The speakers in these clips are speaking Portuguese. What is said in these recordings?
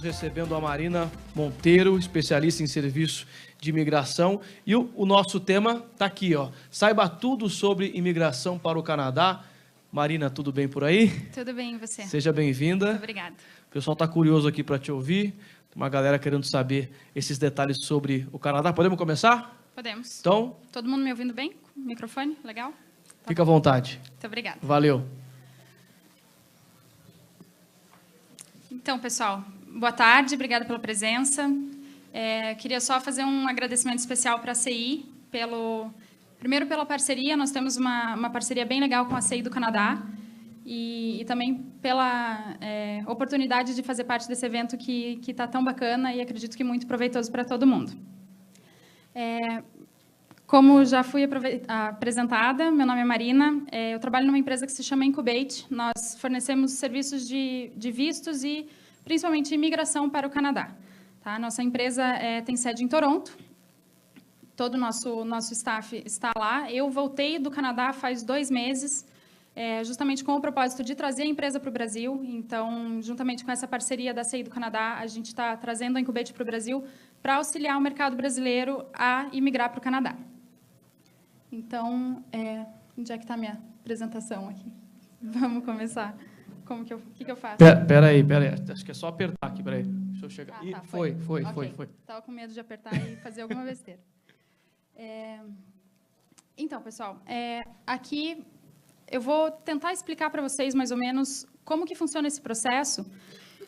recebendo a Marina Monteiro, especialista em serviço de imigração. E o nosso tema está aqui, ó. Saiba tudo sobre imigração para o Canadá. Marina, tudo bem por aí? Tudo bem, e você? Seja bem-vinda. Obrigada. O pessoal está curioso aqui para te ouvir. Tem uma galera querendo saber esses detalhes sobre o Canadá. Podemos começar? Podemos. Então, todo mundo me ouvindo bem? Com o microfone? Legal? Tá. Fica à vontade. Muito obrigada. Valeu. Então, pessoal, boa tarde, obrigada pela presença. Queria só fazer um agradecimento especial para a CI, primeiro pela parceria, nós temos uma parceria bem legal com a CI do Canadá, e também pela oportunidade de fazer parte desse evento que está tão bacana e acredito que muito proveitoso para todo mundo. Como já fui apresentada, meu nome é Marina, eu trabalho numa empresa que se chama Incubate, nós fornecemos serviços de vistos e principalmente imigração para o Canadá. Tá? Nossa empresa tem sede em Toronto, todo o nosso staff está lá. Eu voltei do Canadá faz 2 meses, justamente com o propósito de trazer a empresa para o Brasil. Então, juntamente com essa parceria da CI do Canadá, a gente está trazendo a Incubate para o Brasil para auxiliar o mercado brasileiro a imigrar para o Canadá. Então, onde é que está a minha apresentação aqui? Vamos começar. O que eu faço? Pera aí. Acho que é só apertar aqui, peraí. Deixa eu chegar. Tá, foi. Estava com medo de apertar e fazer alguma besteira. Então, pessoal, aqui eu vou tentar explicar para vocês mais ou menos como que funciona esse processo.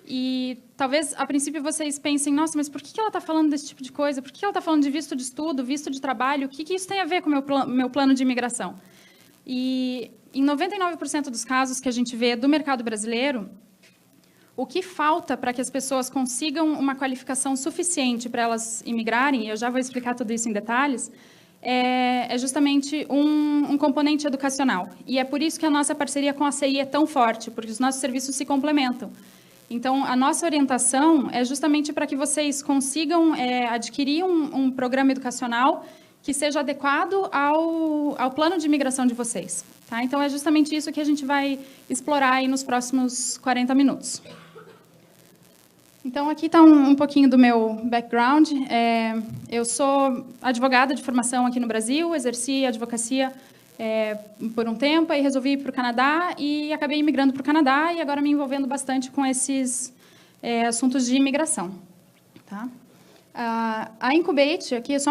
E talvez, a princípio, vocês pensem, nossa, mas por que ela está falando desse tipo de coisa? Por que ela está falando de visto de estudo, visto de trabalho? O que isso tem a ver com o meu plano de imigração? E em 99% dos casos que a gente vê do mercado brasileiro, o que falta para que as pessoas consigam uma qualificação suficiente para elas imigrarem, e eu já vou explicar tudo isso em detalhes, é justamente um componente educacional. E é por isso que a nossa parceria com a CI é tão forte, porque os nossos serviços se complementam. Então, a nossa orientação é justamente para que vocês consigam adquirir um programa educacional que seja adequado ao plano de imigração de vocês. Tá? Então, é justamente isso que a gente vai explorar aí nos próximos 40 minutos. Então, aqui está um pouquinho do meu background. Eu sou advogada de formação aqui no Brasil, exerci advocacia por um tempo, aí resolvi ir para o Canadá e acabei imigrando para o Canadá e agora me envolvendo bastante com esses assuntos de imigração. Tá? A Incubate, aqui é só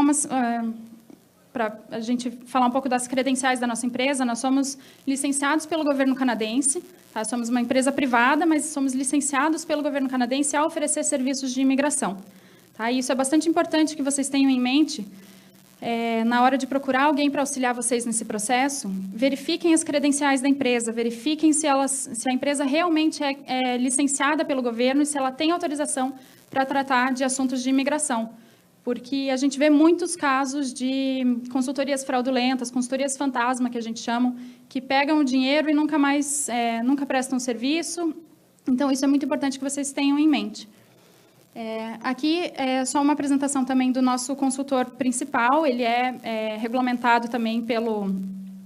para a gente falar um pouco das credenciais da nossa empresa. Nós somos licenciados pelo governo canadense, tá? Somos uma empresa privada, mas somos licenciados pelo governo canadense a oferecer serviços de imigração. Tá? E isso é bastante importante que vocês tenham em mente. Na hora de procurar alguém para auxiliar vocês nesse processo, verifiquem as credenciais da empresa, verifiquem se a empresa realmente é licenciada pelo governo e se ela tem autorização para tratar de assuntos de imigração. Porque a gente vê muitos casos de consultorias fraudulentas, consultorias fantasma, que a gente chama, que pegam o dinheiro e nunca prestam serviço. Então, isso é muito importante que vocês tenham em mente. Aqui é só uma apresentação também do nosso consultor principal. Ele é regulamentado também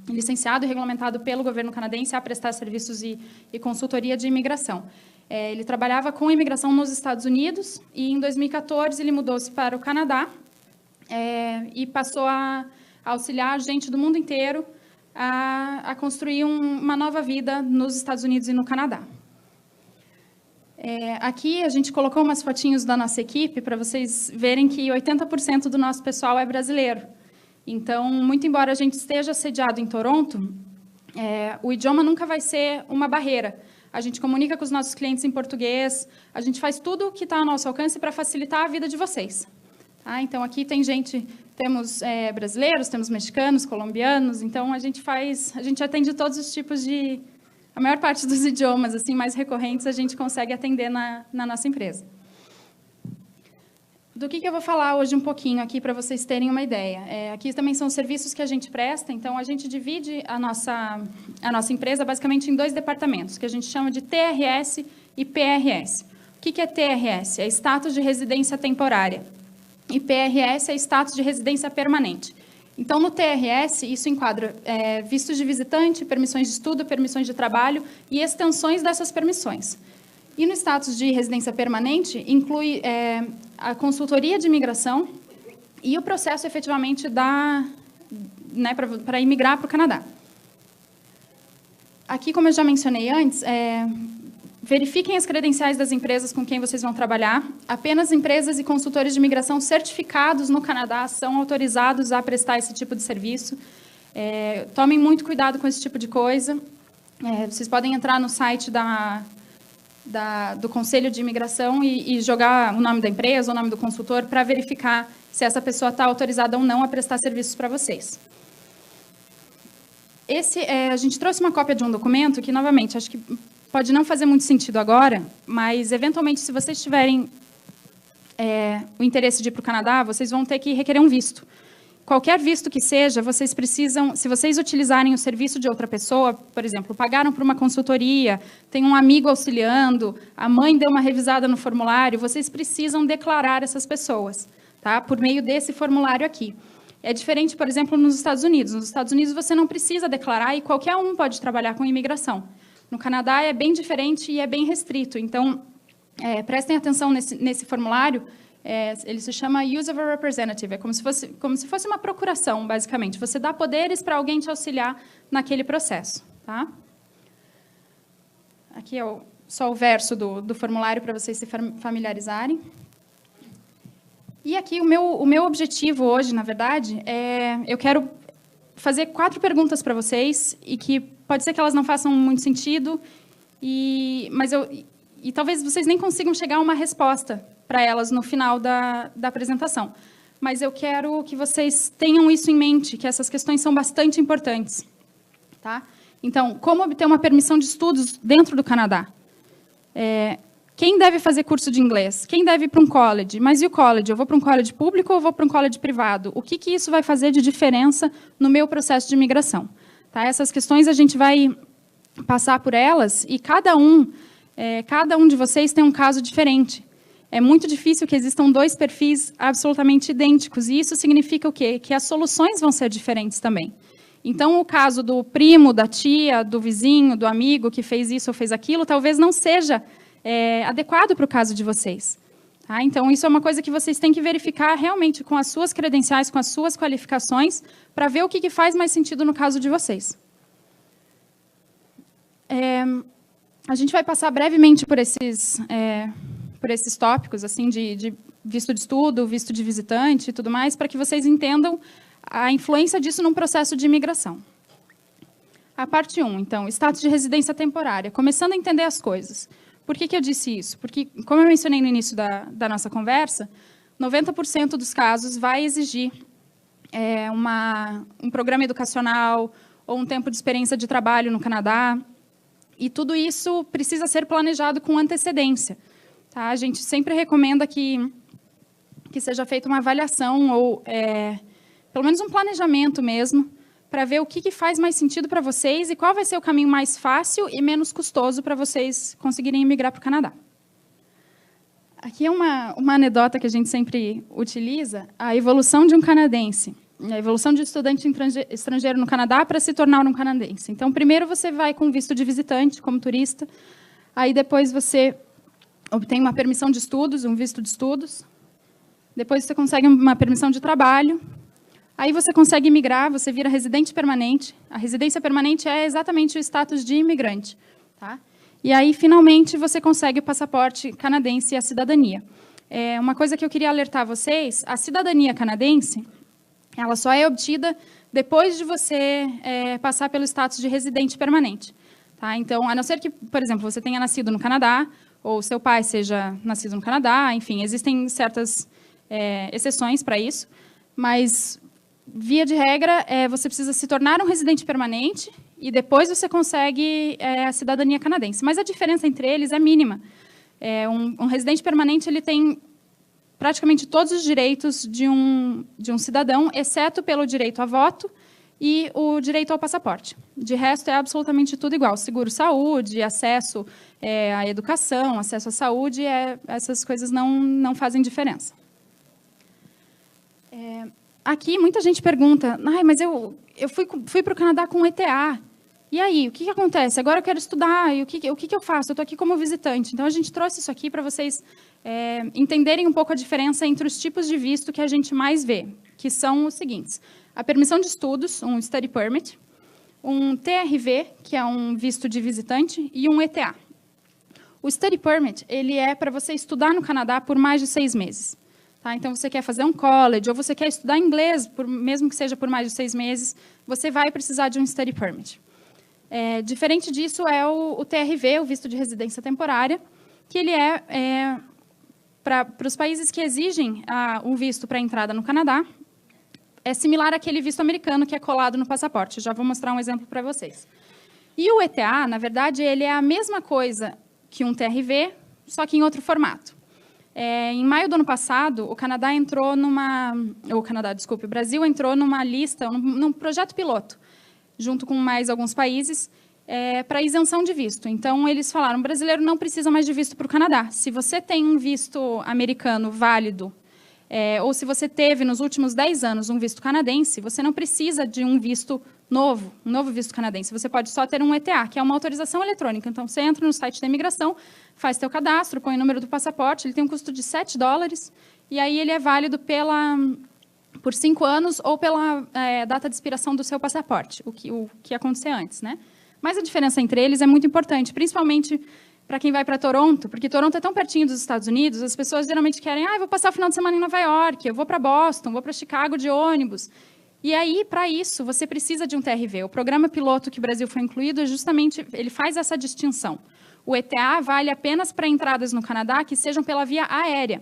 licenciado e regulamentado pelo governo canadense a prestar serviços e consultoria de imigração. Ele trabalhava com imigração nos Estados Unidos e, em 2014, ele mudou-se para o Canadá e passou a auxiliar gente do mundo inteiro a construir uma nova vida nos Estados Unidos e no Canadá. Aqui a gente colocou umas fotinhos da nossa equipe para vocês verem que 80% do nosso pessoal é brasileiro. Então, muito embora a gente esteja sediado em Toronto, o idioma nunca vai ser uma barreira. A gente comunica com os nossos clientes em português, a gente faz tudo o que está ao nosso alcance para facilitar a vida de vocês. Tá? Então, aqui temos brasileiros, temos mexicanos, colombianos, então a gente atende todos os tipos de... A maior parte dos idiomas assim, mais recorrentes a gente consegue atender na nossa empresa. Do que eu vou falar hoje um pouquinho aqui para vocês terem uma ideia. Aqui também são os serviços que a gente presta, então a gente divide a nossa empresa basicamente em 2 departamentos, que a gente chama de TRS e PRS. O que é TRS? É status de residência temporária. E PRS é status de residência permanente. Então, no TRS, isso enquadra vistos de visitante, permissões de estudo, permissões de trabalho e extensões dessas permissões. E no status de residência permanente, inclui a consultoria de imigração e o processo, efetivamente, para imigrar para o Canadá. Aqui, como eu já mencionei antes, verifiquem as credenciais das empresas com quem vocês vão trabalhar. Apenas empresas e consultores de imigração certificados no Canadá são autorizados a prestar esse tipo de serviço. Tomem muito cuidado com esse tipo de coisa. Vocês podem entrar no site do Conselho de Imigração e jogar o nome da empresa, o nome do consultor, para verificar se essa pessoa está autorizada ou não a prestar serviços para vocês. A gente trouxe uma cópia de um documento que, novamente, acho que pode não fazer muito sentido agora, mas, eventualmente, se vocês tiverem o interesse de ir para o Canadá, vocês vão ter que requerer um visto. Qualquer visto que seja, vocês precisam, se vocês utilizarem o serviço de outra pessoa, por exemplo, pagaram por uma consultoria, tem um amigo auxiliando, a mãe deu uma revisada no formulário, vocês precisam declarar essas pessoas, tá? Por meio desse formulário aqui. É diferente, por exemplo, nos Estados Unidos. Nos Estados Unidos, você não precisa declarar e qualquer um pode trabalhar com imigração. No Canadá, é bem diferente e é bem restrito. Então, prestem atenção nesse formulário. Ele se chama Use of a Representative. É como se fosse uma procuração, basicamente. Você dá poderes para alguém te auxiliar naquele processo. Tá? Aqui é só o verso do formulário para vocês se familiarizarem. E aqui o meu objetivo hoje, na verdade, eu quero fazer 4 perguntas para vocês e que pode ser que elas não façam muito sentido e talvez vocês nem consigam chegar a uma resposta para elas no final da apresentação. Mas eu quero que vocês tenham isso em mente, que essas questões são bastante importantes. Tá? Então, como obter uma permissão de estudos dentro do Canadá? Quem deve fazer curso de inglês? Quem deve ir para um college? Mas e o college? Eu vou para um college público ou vou para um college privado? O que isso vai fazer de diferença no meu processo de imigração? Tá? Essas questões a gente vai passar por elas e cada um de vocês tem um caso diferente. É muito difícil que existam 2 perfis absolutamente idênticos. E isso significa o quê? Que as soluções vão ser diferentes também. Então, o caso do primo, da tia, do vizinho, do amigo que fez isso ou fez aquilo, talvez não seja adequado para o caso de vocês. Tá? Então, isso é uma coisa que vocês têm que verificar realmente com as suas credenciais, com as suas qualificações, para ver o que faz mais sentido no caso de vocês. A gente vai passar brevemente por esses tópicos assim, de visto de estudo, visto de visitante e tudo mais, para que vocês entendam a influência disso num processo de imigração. A parte 1, então, status de residência temporária. Começando a entender as coisas. Por que eu disse isso? Porque, como eu mencionei no início da nossa conversa, 90% dos casos vai exigir um programa educacional ou um tempo de experiência de trabalho no Canadá. E tudo isso precisa ser planejado com antecedência. Tá? A gente sempre recomenda que seja feita uma avaliação ou, pelo menos, um planejamento mesmo, para ver o que faz mais sentido para vocês e qual vai ser o caminho mais fácil e menos custoso para vocês conseguirem emigrar para o Canadá. Aqui é uma anedota que a gente sempre utiliza, a evolução de um canadense, a evolução de um estudante estrangeiro no Canadá para se tornar um canadense. Então, primeiro você vai com visto de visitante, como turista, aí depois você obtém uma permissão de estudos, um visto de estudos, depois você consegue uma permissão de trabalho, aí você consegue imigrar, você vira residente permanente. A residência permanente é exatamente o status de imigrante. Tá? E aí, finalmente, você consegue o passaporte canadense e a cidadania. Uma coisa que eu queria alertar vocês, a cidadania canadense, ela só é obtida depois de você passar pelo status de residente permanente. Tá? Então, a não ser que, por exemplo, você tenha nascido no Canadá, ou seu pai seja nascido no Canadá, enfim, existem certas exceções para isso, mas, via de regra, você precisa se tornar um residente permanente e depois você consegue a cidadania canadense. Mas a diferença entre eles é mínima. Um residente permanente ele tem praticamente todos os direitos de um cidadão, exceto pelo direito a voto e o direito ao passaporte. De resto, é absolutamente tudo igual. Seguro-saúde, acesso à educação, acesso à saúde, essas coisas não fazem diferença. Aqui, muita gente pergunta, mas eu fui para o Canadá com ETA. E aí, o que acontece? Agora eu quero estudar, e o que eu faço? Eu estou aqui como visitante. Então, a gente trouxe isso aqui para vocês entenderem um pouco a diferença entre os tipos de visto que a gente mais vê, que são os seguintes. A permissão de estudos, um Study Permit, um TRV, que é um visto de visitante, e um ETA. O Study Permit, ele é para você estudar no Canadá por mais de 6 meses. Tá? Então, você quer fazer um college, ou você quer estudar inglês, mesmo que seja por mais de 6 meses, você vai precisar de um Study Permit. Diferente disso é o TRV, o visto de residência temporária, que ele para os países que exigem um visto para entrada no Canadá, é similar àquele visto americano que é colado no passaporte. Já vou mostrar um exemplo para vocês. E o ETA, na verdade, ele é a mesma coisa que um TRV, só que em outro formato. Em maio do ano passado, o Brasil entrou numa lista, num projeto piloto, junto com mais alguns países, para isenção de visto. Então, eles falaram, o brasileiro não precisa mais de visto para o Canadá. Se você tem um visto americano válido, ou se você teve, nos últimos 10 anos, um visto canadense, você não precisa de um visto novo, um novo visto canadense. Você pode só ter um ETA, que é uma autorização eletrônica. Então, você entra no site da imigração, faz seu cadastro, põe o número do passaporte, ele tem um custo de $7, e aí ele é válido por 5 anos ou pela data de expiração do seu passaporte, o que acontecer antes, né? Mas a diferença entre eles é muito importante, principalmente para quem vai para Toronto, porque Toronto é tão pertinho dos Estados Unidos, as pessoas geralmente querem, eu vou passar o final de semana em Nova York, eu vou para Boston, vou para Chicago de ônibus. E aí, para isso, você precisa de um TRV. O programa piloto que o Brasil foi incluído, ele faz essa distinção. O ETA vale apenas para entradas no Canadá que sejam pela via aérea.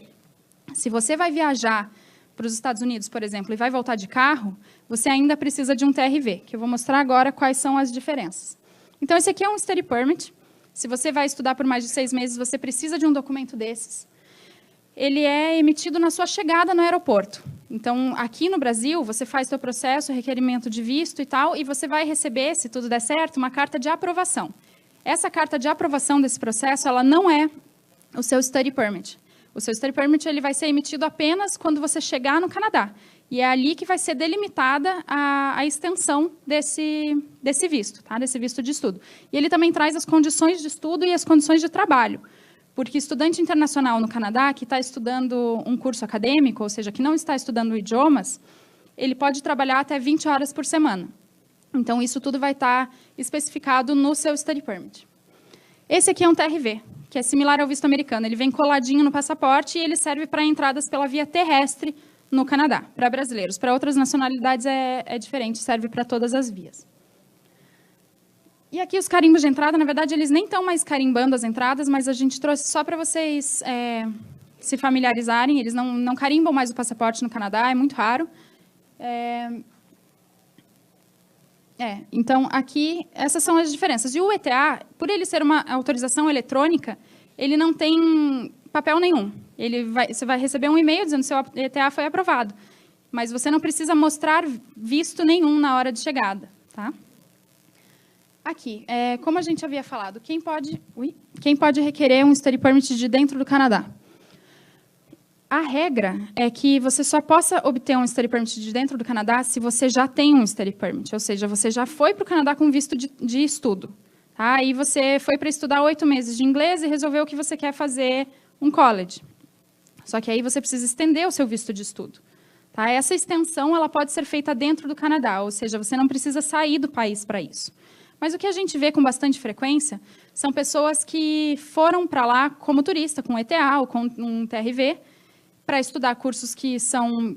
Se você vai viajar para os Estados Unidos, por exemplo, e vai voltar de carro, você ainda precisa de um TRV, que eu vou mostrar agora quais são as diferenças. Então, esse aqui é um Study Permit. Se você vai estudar por mais de 6 meses, você precisa de um documento desses. Ele é emitido na sua chegada no aeroporto. Então, aqui no Brasil, você faz seu processo, requerimento de visto e tal, e você vai receber, se tudo der certo, uma carta de aprovação. Essa carta de aprovação desse processo, ela não é o seu Study Permit. O seu Study Permit ele vai ser emitido apenas quando você chegar no Canadá. E é ali que vai ser delimitada a extensão desse visto, tá? Desse visto de estudo. E ele também traz as condições de estudo e as condições de trabalho. Porque estudante internacional no Canadá, que está estudando um curso acadêmico, ou seja, que não está estudando idiomas, ele pode trabalhar até 20 horas por semana. Então, isso tudo vai estar especificado no seu Study Permit. Esse aqui é um TRV, que é similar ao visto americano. Ele vem coladinho no passaporte e ele serve para entradas pela via terrestre no Canadá, para brasileiros. Para outras nacionalidades é diferente, serve para todas as vias. E aqui os carimbos de entrada, na verdade, eles nem estão mais carimbando as entradas, mas a gente trouxe só para vocês se familiarizarem. Eles não carimbam mais o passaporte no Canadá, é muito raro. Então, aqui, essas são as diferenças. E o ETA, por ele ser uma autorização eletrônica, ele não tem papel nenhum. Você vai receber um e-mail dizendo que seu ETA foi aprovado, mas você não precisa mostrar visto nenhum na hora de chegada. Tá? Aqui, como a gente havia falado, quem pode requerer um Study Permit de dentro do Canadá? A regra é que você só possa obter um Study Permit de dentro do Canadá se você já tem um Study Permit, ou seja, você já foi para o Canadá com visto de estudo. Tá? E você foi para estudar 8 meses de inglês e resolveu que você quer fazer um college. Só que aí você precisa estender o seu visto de estudo. Tá? Essa extensão ela pode ser feita dentro do Canadá, ou seja, você não precisa sair do país para isso. Mas o que a gente vê com bastante frequência são pessoas que foram para lá como turista, com ETA ou com um TRV, para estudar cursos que são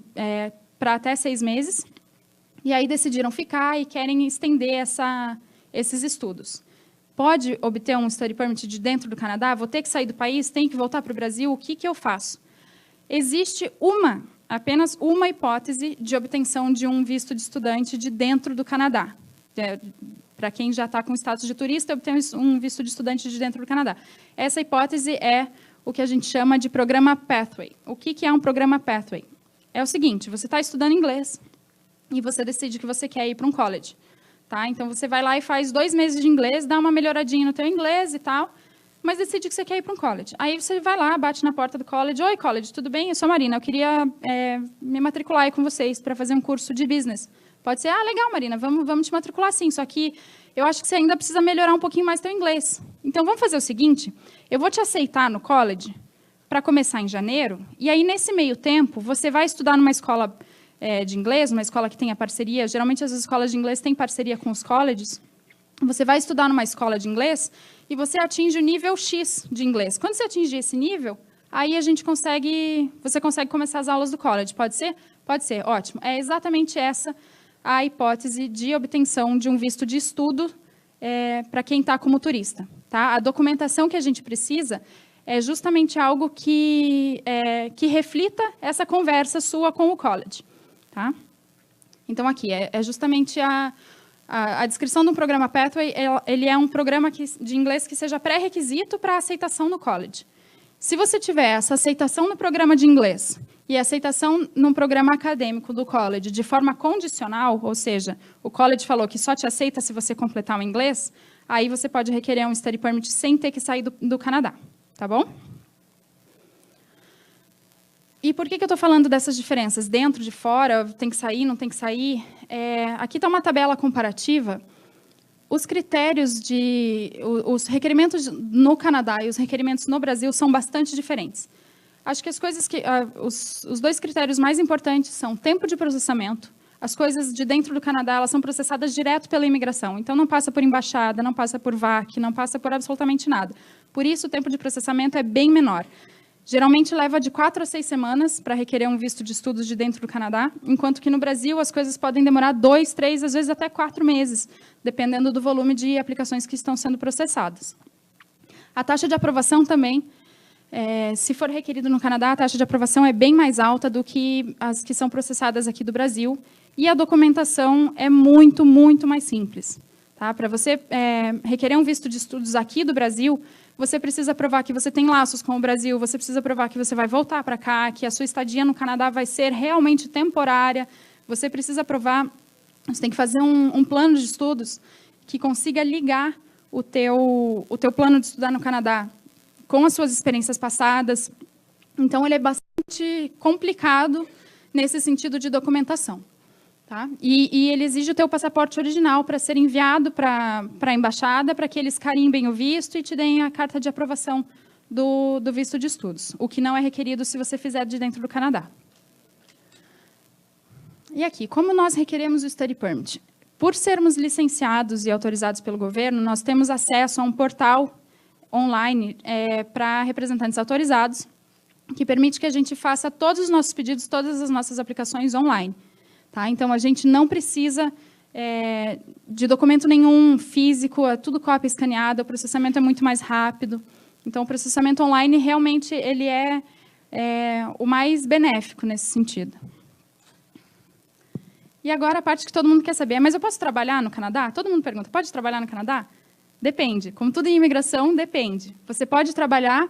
para até 6 meses, e aí decidiram ficar e querem estender esses estudos. Pode obter um Study Permit de dentro do Canadá? Vou ter que sair do país? Tenho que voltar para o Brasil? O que eu faço? Existe apenas uma hipótese de obtenção de um visto de estudante de dentro do Canadá. Para quem já está com status de turista, obter um visto de estudante de dentro do Canadá. Essa hipótese é o que a gente chama de programa Pathway. O que é um programa Pathway? É o seguinte, você está estudando inglês e você decide que você quer ir para um college. Tá? Então, você vai lá e faz 2 meses de inglês, dá uma melhoradinha no teu inglês e tal, mas decide que você quer ir para um college. Aí você vai lá, bate na porta do college. Oi, college, tudo bem? Eu sou a Marina, eu queria me matricular aí com vocês para fazer um curso de business. Pode ser, legal, Marina, vamos te matricular sim, só que eu acho que você ainda precisa melhorar um pouquinho mais teu inglês. Então, vamos fazer o seguinte, eu vou te aceitar no college para começar em janeiro, e aí, nesse meio tempo, você vai estudar numa escola de inglês, uma escola que tenha parceria, geralmente as escolas de inglês têm parceria com os colleges, você vai estudar numa escola de inglês e você atinge o nível X de inglês. Quando você atingir esse nível, aí você consegue começar as aulas do college. Pode ser? Pode ser, ótimo. É exatamente essa a hipótese de obtenção de um visto de estudo para quem está como turista. Tá? A documentação que a gente precisa é justamente algo que reflita essa conversa sua com o college. Tá? Então, aqui, é justamente a descrição de um programa Pathway, ele é um programa de inglês que seja pré-requisito para aceitação no college. Se você tiver essa aceitação no programa de inglês e aceitação num programa acadêmico do college de forma condicional, ou seja, o college falou que só te aceita se você completar o inglês, aí você pode requerer um study permit sem ter que sair do Canadá, tá bom? E por que eu estou falando dessas diferenças? Dentro, de fora, tem que sair, não tem que sair? Aqui está uma tabela comparativa. Os critérios os requerimentos no Canadá e os requerimentos no Brasil são bastante diferentes. Acho que os dois critérios mais importantes são tempo de processamento. As coisas de dentro do Canadá elas são processadas direto pela imigração. Então, não passa por embaixada, não passa por VAC, não passa por absolutamente nada. Por isso, o tempo de processamento é bem menor. Geralmente leva de 4 a 6 semanas para requerer um visto de estudos de dentro do Canadá, enquanto que no Brasil as coisas podem demorar 2, 3, às vezes até 4 meses, dependendo do volume de aplicações que estão sendo processadas. A taxa de aprovação também, se for requerido no Canadá, a taxa de aprovação é bem mais alta do que as que são processadas aqui do Brasil, e a documentação é muito, muito mais simples. Tá? Para você requerer um visto de estudos aqui do Brasil, você precisa provar que você tem laços com o Brasil, você precisa provar que você vai voltar para cá, que a sua estadia no Canadá vai ser realmente temporária, você precisa provar, você tem que fazer um plano de estudos que consiga ligar o teu plano de estudar no Canadá com as suas experiências passadas. Então, ele é bastante complicado nesse sentido de documentação. Tá? E ele exige o teu passaporte original para ser enviado para a embaixada, para que eles carimbem o visto e te deem a carta de aprovação do visto de estudos, o que não é requerido se você fizer de dentro do Canadá. E aqui, como nós requeremos o Study Permit? Por sermos licenciados e autorizados pelo governo, nós temos acesso a um portal online para representantes autorizados, que permite que a gente faça todos os nossos pedidos, todas as nossas aplicações online. Tá? Então, a gente não precisa de documento nenhum físico, é tudo cópia escaneada, o processamento é muito mais rápido. Então, o processamento online, realmente, ele é o mais benéfico nesse sentido. E agora, a parte que todo mundo quer saber, mas eu posso trabalhar no Canadá? Todo mundo pergunta, pode trabalhar no Canadá? Depende. Como tudo em imigração, depende. Você pode trabalhar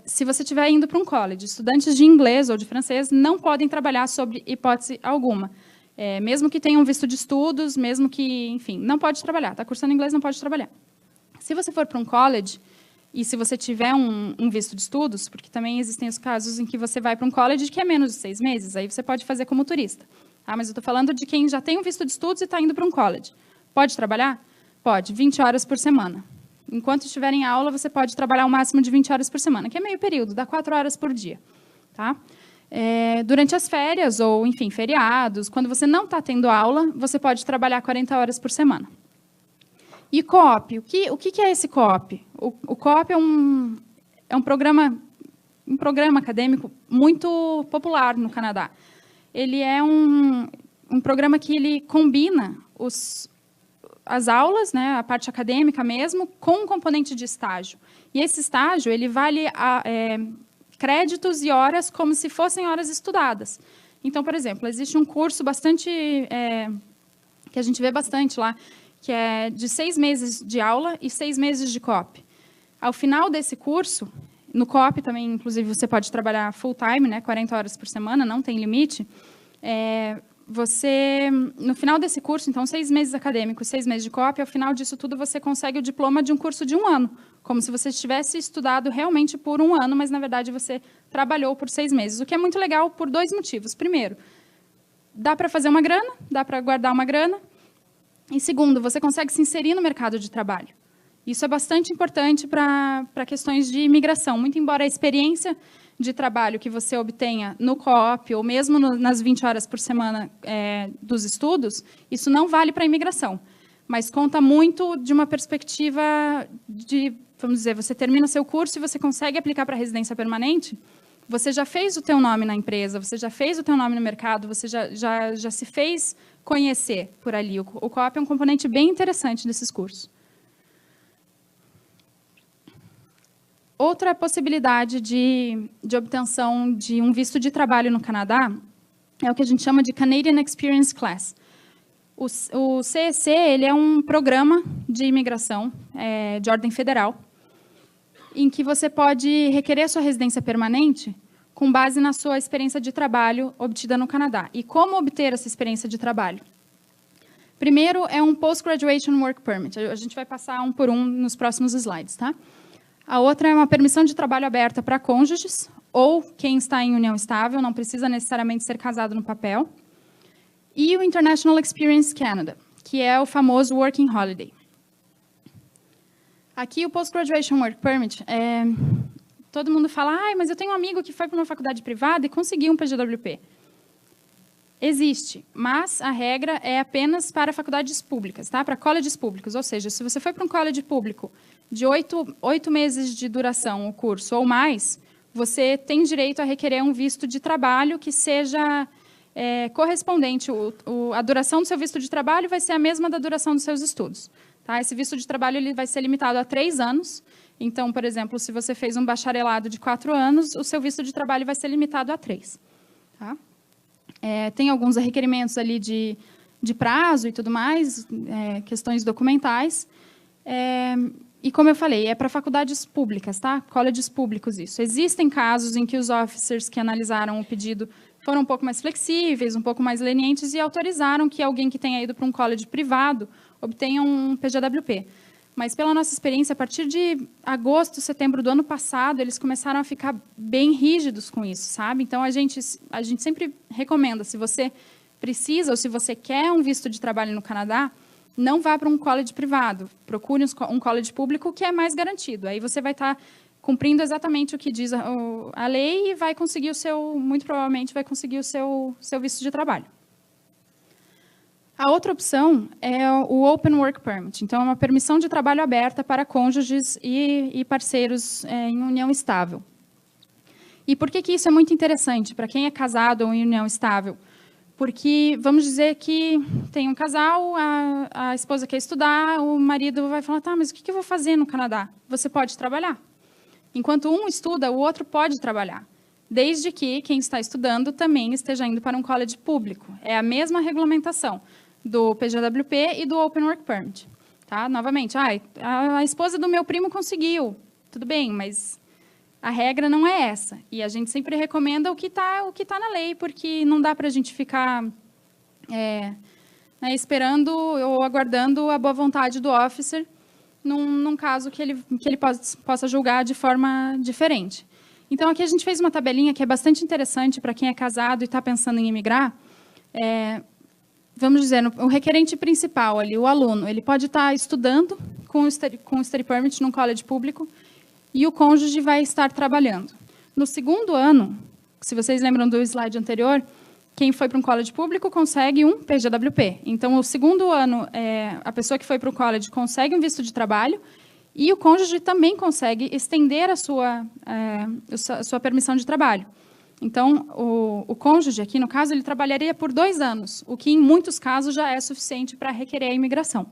se você estiver indo para um college. Estudantes de inglês ou de francês não podem trabalhar sob hipótese alguma. Mesmo que tenham visto de estudos, mesmo que, enfim, não pode trabalhar. Está cursando inglês, não pode trabalhar. Se você for para um college, e se você tiver um visto de estudos, porque também existem os casos em que você vai para um college que é menos de 6 meses, aí você pode fazer como turista. Mas eu estou falando de quem já tem um visto de estudos e está indo para um college. Pode trabalhar? Pode, 20 horas por semana. Enquanto estiver em aula, você pode trabalhar o máximo de 20 horas por semana, que é meio período, dá 4 horas por dia. Tá? Durante as férias, ou, enfim, feriados, quando você não está tendo aula, você pode trabalhar 40 horas por semana. E co-op? O que é esse co-op? O co-op é um programa acadêmico muito popular no Canadá. Ele é um programa que ele combina as aulas, né, a parte acadêmica mesmo, com um componente de estágio. E esse estágio ele vale créditos e horas como se fossem horas estudadas. Então, por exemplo, existe um curso bastante que a gente vê bastante lá, que é de 6 meses de aula e 6 meses de co-op. Ao final desse curso, no co-op também, inclusive, você pode trabalhar full-time, né, 40 horas por semana, não tem limite. No final desse curso, então, 6 meses acadêmicos, 6 meses de co-op, ao final disso tudo, você consegue o diploma de um curso de 1 ano, como se você tivesse estudado realmente por 1 ano, mas, na verdade, você trabalhou por 6 meses, o que é muito legal por 2 motivos. Primeiro, dá para fazer uma grana, dá para guardar uma grana. E segundo, você consegue se inserir no mercado de trabalho. Isso é bastante importante para questões de imigração. Muito embora a experiência de trabalho que você obtenha no co-op ou mesmo nas 20 horas por semana dos estudos, isso não vale para a imigração. Mas conta muito de uma perspectiva de, vamos dizer, você termina seu curso e você consegue aplicar para a residência permanente, você já fez o teu nome na empresa, você já fez o teu nome no mercado, você já se fez conhecer por ali. O co-op é um componente bem interessante desses cursos. Outra possibilidade de obtenção de um visto de trabalho no Canadá é o que a gente chama de Canadian Experience Class. O CEC ele é um programa de imigração de ordem federal, em que você pode requerer sua residência permanente com base na sua experiência de trabalho obtida no Canadá. E como obter essa experiência de trabalho? Primeiro, é um Post-Graduation Work Permit. A gente vai passar um por um nos próximos slides, tá? A outra é uma permissão de trabalho aberta para cônjuges ou quem está em união estável, não precisa necessariamente ser casado no papel. E o International Experience Canada, que é o famoso Working Holiday. Aqui, o Post-Graduation Work Permit, todo mundo fala, mas eu tenho um amigo que foi para uma faculdade privada e conseguiu um PGWP. Existe, mas a regra é apenas para faculdades públicas, tá? Para colleges públicos. Ou seja, se você foi para um college público de 8 meses de duração o curso ou mais, você tem direito a requerer um visto de trabalho que seja correspondente. A duração do seu visto de trabalho vai ser a mesma da duração dos seus estudos. Tá? Esse visto de trabalho ele vai ser limitado a 3 anos. Então, por exemplo, se você fez um bacharelado de 4 anos, o seu visto de trabalho vai ser limitado a 3. Tá? Tem alguns requerimentos ali de prazo e tudo mais, questões documentais. E, como eu falei, é para faculdades públicas, tá? Colleges públicos, isso. Existem casos em que os officers que analisaram o pedido foram um pouco mais flexíveis, um pouco mais lenientes e autorizaram que alguém que tenha ido para um college privado obtenha um PGWP. Mas, pela nossa experiência, a partir de agosto, setembro do ano passado, eles começaram a ficar bem rígidos com isso, sabe? Então, a gente sempre recomenda, se você precisa ou se você quer um visto de trabalho no Canadá, não vá para um college privado. Procure um college público que é mais garantido. Aí você vai estar cumprindo exatamente o que diz a lei e vai conseguir muito provavelmente, vai conseguir o seu visto de trabalho. A outra opção é o Open Work Permit. Então, é uma permissão de trabalho aberta para cônjuges e parceiros em união estável. E por que isso é muito interessante para quem é casado ou em união estável? Porque, vamos dizer que tem um casal, a esposa quer estudar, o marido vai falar, mas o que eu vou fazer no Canadá? Você pode trabalhar. Enquanto um estuda, o outro pode trabalhar. Desde que quem está estudando também esteja indo para um college público. É a mesma regulamentação do PGWP e do Open Work Permit. Tá? Novamente, a esposa do meu primo conseguiu. Tudo bem, mas a regra não é essa. E a gente sempre recomenda o que tá na lei, porque não dá para a gente ficar esperando ou aguardando a boa vontade do officer num caso que ele possa julgar de forma diferente. Então, aqui a gente fez uma tabelinha que é bastante interessante para quem é casado e está pensando em imigrar. Vamos dizer, o requerente principal ali, o aluno, ele pode estar estudando com o Study Permit num college público e o cônjuge vai estar trabalhando. No segundo ano, se vocês lembram do slide anterior, quem foi para um college público consegue um PGWP. Então, o segundo ano, a pessoa que foi para o college consegue um visto de trabalho e o cônjuge também consegue estender a sua permissão de trabalho. Então, o cônjuge, aqui no caso, ele trabalharia por 2 anos, o que, em muitos casos, já é suficiente para requerer a imigração.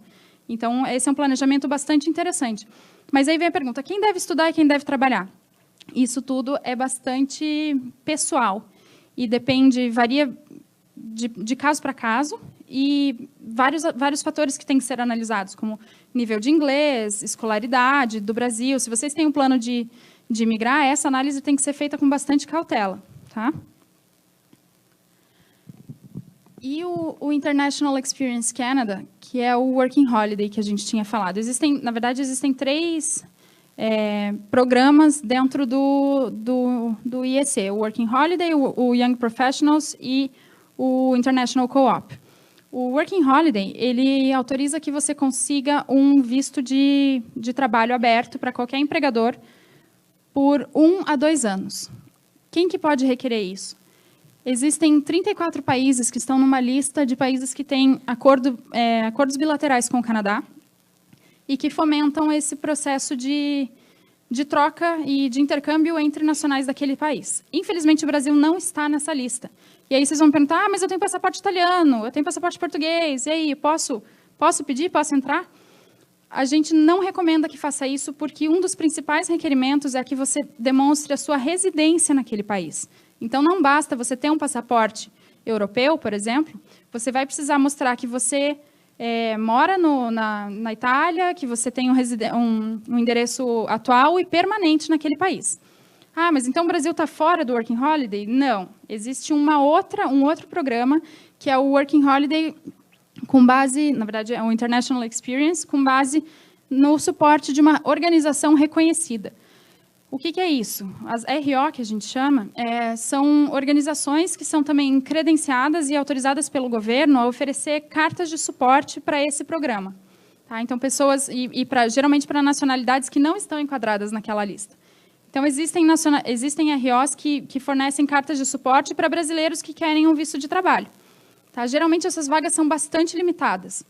Então, esse é um planejamento bastante interessante. Mas aí vem a pergunta, quem deve estudar e quem deve trabalhar? Isso tudo é bastante pessoal e varia de caso para caso e vários fatores que têm que ser analisados, como nível de inglês, escolaridade do Brasil. Se vocês têm um plano de imigrar, essa análise tem que ser feita com bastante cautela. Tá? E o International Experience Canada, que é o Working Holiday que a gente tinha falado. Na verdade, existem 3 programas dentro do IEC, o Working Holiday, o Young Professionals e o International Co-op. O Working Holiday, ele autoriza que você consiga um visto de trabalho aberto para qualquer empregador por 1 a 2 anos. Quem que pode requerer isso? Existem 34 países que estão numa lista de países que têm acordos bilaterais com o Canadá e que fomentam esse processo de troca e de intercâmbio entre nacionais daquele país. Infelizmente, o Brasil não está nessa lista. E aí vocês vão perguntar, mas eu tenho passaporte italiano, eu tenho passaporte português, e aí, posso pedir, posso entrar? A gente não recomenda que faça isso, porque um dos principais requerimentos é que você demonstre a sua residência naquele país. Então, não basta você ter um passaporte europeu, por exemplo, você vai precisar mostrar que você mora na Itália, que você tem um endereço atual e permanente naquele país. Ah, mas então o Brasil está fora do Working Holiday? Não. Existe um outro programa, que é o Working Holiday, com base, na verdade, é o International Experience, com base no suporte de uma organização reconhecida. O que é isso? As RO, que a gente chama, são organizações que são também credenciadas e autorizadas pelo governo a oferecer cartas de suporte para esse programa. Tá? Então, pessoas, geralmente para nacionalidades que não estão enquadradas naquela lista. Então, existem ROs que fornecem cartas de suporte para brasileiros que querem um visto de trabalho. Tá? Geralmente, essas vagas são bastante limitadas.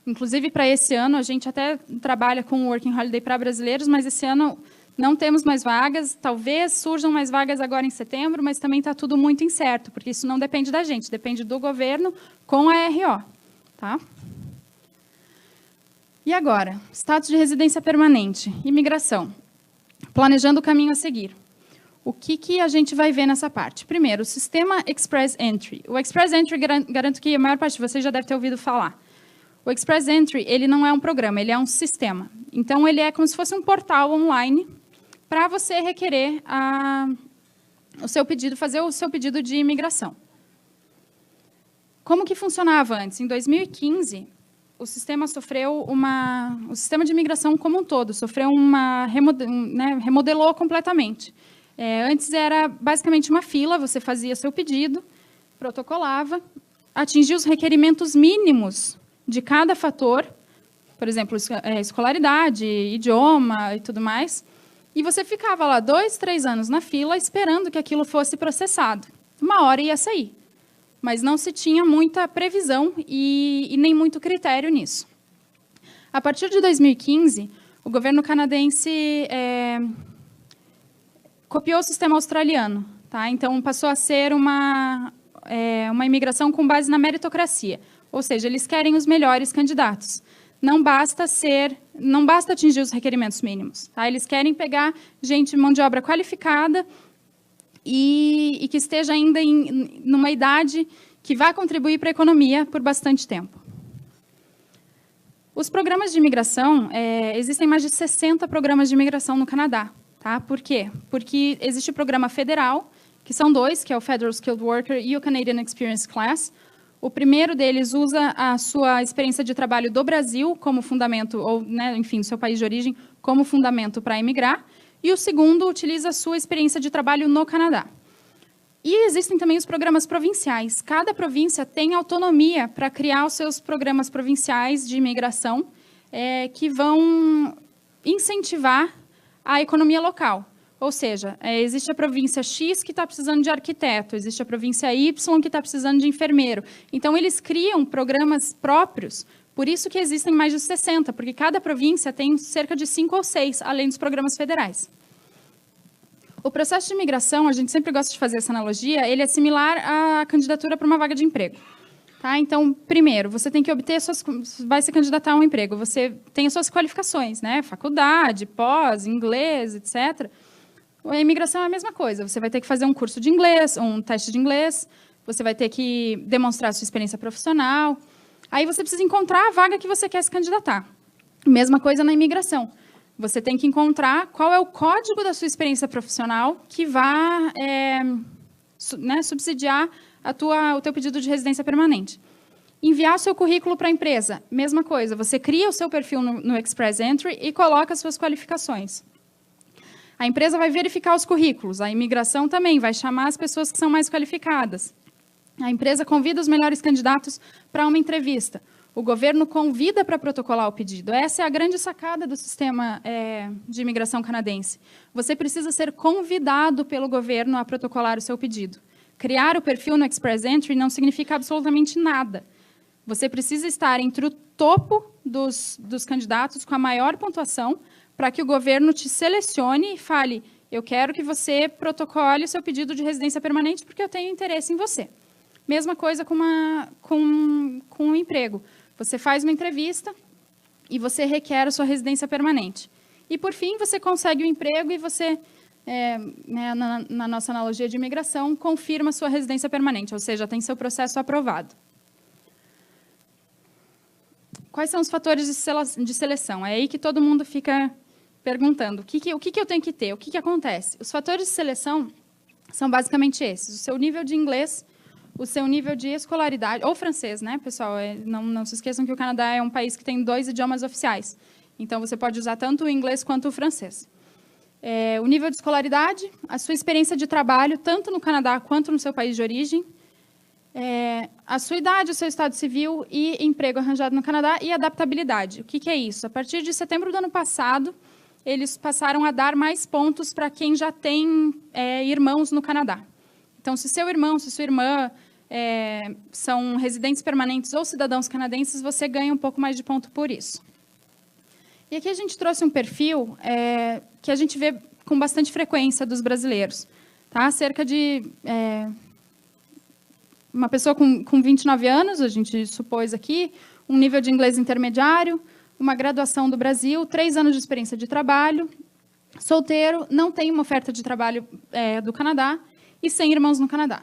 Inclusive, para esse ano, a gente até trabalha com o Working Holiday para brasileiros, mas esse ano não temos mais vagas. Talvez surjam mais vagas agora em setembro, mas também está tudo muito incerto, porque isso não depende da gente, depende do governo com a RO. Tá? E agora, status de residência permanente, imigração. Planejando o caminho a seguir. O que a gente vai ver nessa parte? Primeiro, o sistema Express Entry. O Express Entry, garanto que a maior parte de vocês já deve ter ouvido falar. O Express Entry, ele não é um programa, ele é um sistema. Então, ele é como se fosse um portal online para você requerer o seu pedido, fazer o seu pedido de imigração. Como que funcionava antes? Em 2015, o sistema o sistema de imigração como um todo sofreu remodelou completamente. Antes era basicamente uma fila, você fazia seu pedido, protocolava, atingia os requerimentos mínimos de cada fator, por exemplo, escolaridade, idioma e tudo mais, e você ficava lá 2, 3 anos na fila esperando que aquilo fosse processado. Uma hora ia sair, mas não se tinha muita previsão e nem muito critério nisso. A partir de 2015, o governo canadense copiou o sistema australiano. Tá? Então, passou a ser uma imigração com base na meritocracia. Ou seja, eles querem os melhores candidatos. Não basta atingir os requerimentos mínimos. Tá? Eles querem pegar mão de obra qualificada e que esteja ainda numa idade que vá contribuir para a economia por bastante tempo. Os programas de imigração, existem mais de 60 programas de imigração no Canadá. Tá? Por quê? Porque existe o programa federal, que são 2, que é o Federal Skilled Worker e o Canadian Experience Class. O primeiro deles usa a sua experiência de trabalho do Brasil como fundamento, ou, enfim, do seu país de origem, como fundamento para emigrar. E o segundo utiliza a sua experiência de trabalho no Canadá. E existem também os programas provinciais. Cada província tem autonomia para criar os seus programas provinciais de imigração, que vão incentivar a economia local. Ou seja, existe a província X que está precisando de arquiteto, existe a província Y que está precisando de enfermeiro. Então, eles criam programas próprios, por isso que existem mais de 60, porque cada província tem cerca de 5 ou 6, além dos programas federais. O processo de imigração, a gente sempre gosta de fazer essa analogia, ele é similar à candidatura para uma vaga de emprego. Tá? Então, primeiro, você tem que vai se candidatar a um emprego, você tem as suas qualificações, né? Faculdade, pós, inglês, etc. A imigração é a mesma coisa, você vai ter que fazer um curso de inglês, um teste de inglês, você vai ter que demonstrar a sua experiência profissional, aí você precisa encontrar a vaga que você quer se candidatar. Mesma coisa na imigração. Você tem que encontrar qual é o código da sua experiência profissional que vai subsidiar o teu pedido de residência permanente. Enviar o seu currículo para a empresa, mesma coisa. Você cria o seu perfil no Express Entry e coloca as suas qualificações. A empresa vai verificar os currículos, a imigração também vai chamar as pessoas que são mais qualificadas. A empresa convida os melhores candidatos para uma entrevista. O governo convida para protocolar o pedido. Essa é a grande sacada do sistema de imigração canadense. Você precisa ser convidado pelo governo a protocolar o seu pedido. Criar o perfil no Express Entry não significa absolutamente nada. Você precisa estar entre o topo dos candidatos com a maior pontuação para que o governo te selecione e fale: eu quero que você protocole o seu pedido de residência permanente porque eu tenho interesse em você. Mesma coisa com um emprego. Você faz uma entrevista e você requer a sua residência permanente. E, por fim, você consegue o emprego e você, na nossa analogia de imigração, confirma a sua residência permanente, ou seja, tem seu processo aprovado. Quais são os fatores de seleção? É aí que todo mundo fica perguntando. O que eu tenho que ter? O que acontece? Os fatores de seleção são basicamente esses. O seu nível de inglês, o seu nível de escolaridade, ou francês, né, pessoal? Não se esqueçam que o Canadá é um país que tem 2 idiomas oficiais. Então, você pode usar tanto o inglês quanto o francês. O nível de escolaridade, a sua experiência de trabalho, tanto no Canadá quanto no seu país de origem, a sua idade, o seu estado civil e emprego arranjado no Canadá e adaptabilidade. O que é isso? A partir de setembro do ano passado, eles passaram a dar mais pontos para quem já tem irmãos no Canadá. Então, se seu irmão, se sua irmã são residentes permanentes ou cidadãos canadenses, você ganha um pouco mais de ponto por isso. E aqui a gente trouxe um perfil que a gente vê com bastante frequência dos brasileiros. Tá? Cerca de uma pessoa com 29 anos, a gente supôs aqui, um nível de inglês intermediário, uma graduação do Brasil, 3 anos de experiência de trabalho, solteiro, não tem uma oferta de trabalho do Canadá e sem irmãos no Canadá.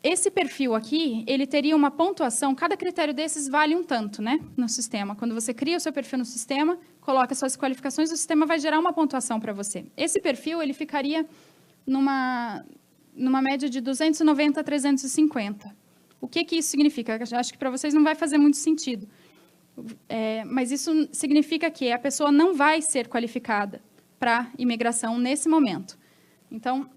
Esse perfil aqui, ele teria uma pontuação, cada critério desses vale um tanto, né, no sistema. Quando você cria o seu perfil no sistema, coloca suas qualificações, o sistema vai gerar uma pontuação para você. Esse perfil, ele ficaria numa média de 290 a 350. O que isso significa? Acho que para vocês não vai fazer muito sentido. Mas isso significa que a pessoa não vai ser qualificada para imigração nesse momento. Então,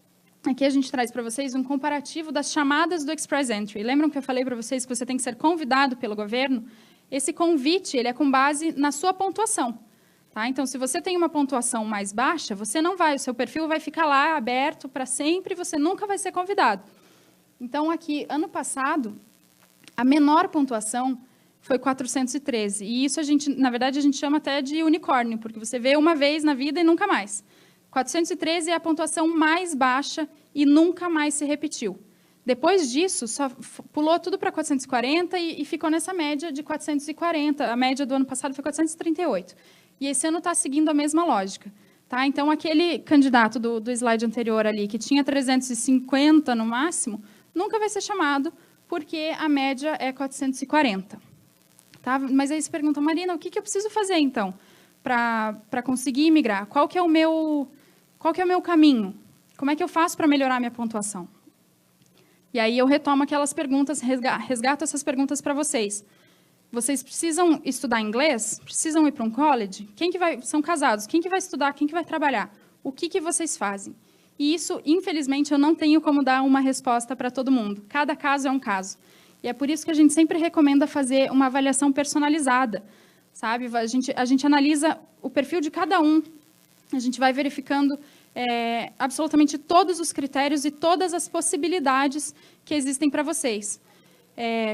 aqui a gente traz para vocês um comparativo das chamadas do Express Entry. Lembram que eu falei para vocês que você tem que ser convidado pelo governo? Esse convite ele é com base na sua pontuação. Tá? Então, se você tem uma pontuação mais baixa, você não vai, o seu perfil vai ficar lá aberto para sempre, você nunca vai ser convidado. Então, aqui, ano passado, a menor pontuação foi 413. E isso, na verdade, a gente chama até de unicórnio, porque você vê uma vez na vida e nunca mais. 413 é a pontuação mais baixa e nunca mais se repetiu. Depois disso, só pulou tudo para 440 e ficou nessa média de 440. A média do ano passado foi 438. E esse ano está seguindo a mesma lógica. Tá? Então, aquele candidato do slide anterior ali, que tinha 350 no máximo, nunca vai ser chamado, porque a média é 440. Tá? Mas aí você pergunta, Marina, o que eu preciso fazer, então, para conseguir imigrar? Qual que é o meu caminho? Como é que eu faço para melhorar a minha pontuação? E aí eu retomo aquelas perguntas, resgato essas perguntas para vocês. Vocês precisam estudar inglês? Precisam ir para um college? São casados? Quem que vai estudar? Quem que vai trabalhar? O que vocês fazem? E isso, infelizmente, eu não tenho como dar uma resposta para todo mundo. Cada caso é um caso. E é por isso que a gente sempre recomenda fazer uma avaliação personalizada. Sabe? A gente analisa o perfil de cada um. A gente vai verificando absolutamente todos os critérios e todas as possibilidades que existem para vocês.